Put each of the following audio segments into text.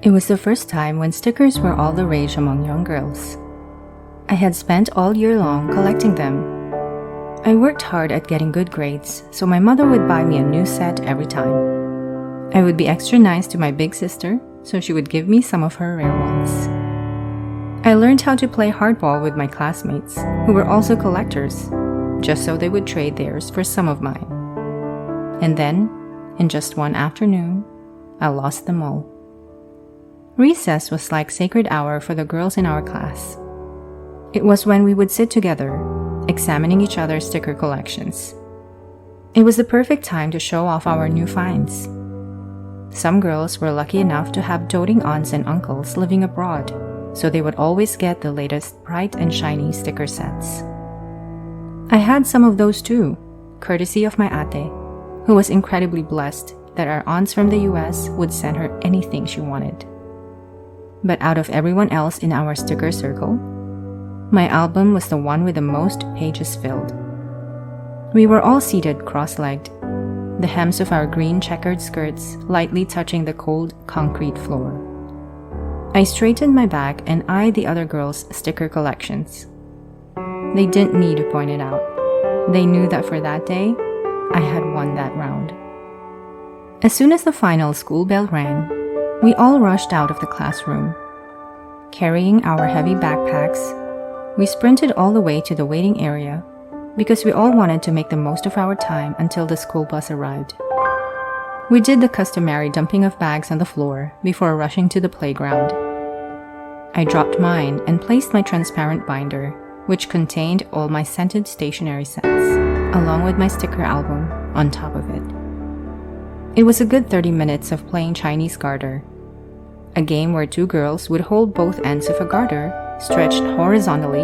It was the first time when stickers were all the rage among young girls. I had spent all year long collecting them. I worked hard at getting good grades, so my mother would buy me a new set every time. I would be extra nice to my big sister, so she would give me some of her rare ones. I learned how to play hardball with my classmates, who were also collectors, just so they would trade theirs for some of mine. And then, in just one afternoon, I lost them all. Recess was like sacred hour for the girls in our class. It was when we would sit together, examining each other's sticker collections. It was the perfect time to show off our new finds. Some girls were lucky enough to have doting aunts and uncles living abroad, so they would always get the latest bright and shiny sticker sets. I had some of those too, courtesy of my ate, who was incredibly blessed that our aunts from the US would send her anything she wanted. But out of everyone else in our sticker circle, my album was the one with the most pages filled. We were all seated cross-legged, the hems of our green checkered skirts lightly touching the cold concrete floor. I straightened my back and eyed the other girls' sticker collections. They didn't need to point it out. They knew that for that day, I had won that round. As soon as the final school bell rang, we all rushed out of the classroom. Carrying our heavy backpacks, we sprinted all the way to the waiting area because we all wanted to make the most of our time until the school bus arrived. We did the customary dumping of bags on the floor before rushing to the playground. I dropped mine and placed my transparent binder, which contained all my scented stationery sets, along with my sticker album, on top of it. It was a good 30 minutes of playing Chinese garter, a game where two girls would hold both ends of a garter stretched horizontally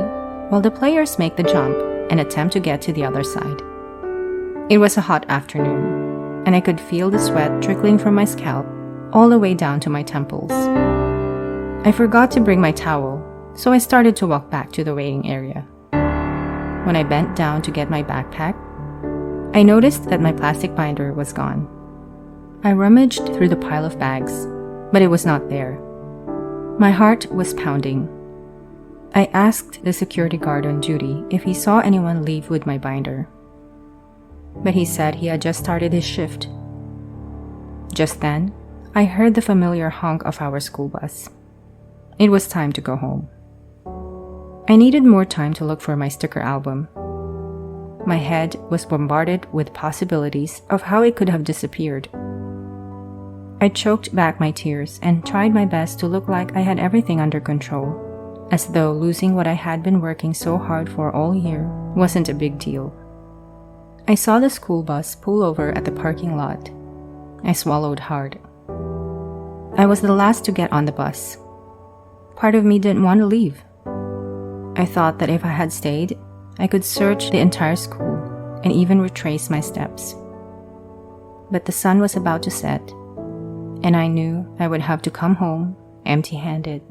while the players make the jump and attempt to get to the other side. It was a hot afternoon, and I could feel the sweat trickling from my scalp all the way down to my temples. I forgot to bring my towel, so I started to walk back to the waiting area. When I bent down to get my backpack, I noticed that my plastic binder was gone. I rummaged through the pile of bags, but it was not there. My heart was pounding. I asked the security guard on duty if he saw anyone leave with my binder, but he said he had just started his shift. Just then, I heard the familiar honk of our school bus. It was time to go home. I needed more time to look for my sticker album. My head was bombarded with possibilities of how it could have disappeared. I choked back my tears and tried my best to look like I had everything under control, as though losing what I had been working so hard for all year wasn't a big deal. I saw the school bus pull over at the parking lot. I swallowed hard. I was the last to get on the bus. Part of me didn't want to leave. I thought that if I had stayed, I could search the entire school and even retrace my steps. But the sun was about to set, and I knew I would have to come home empty-handed.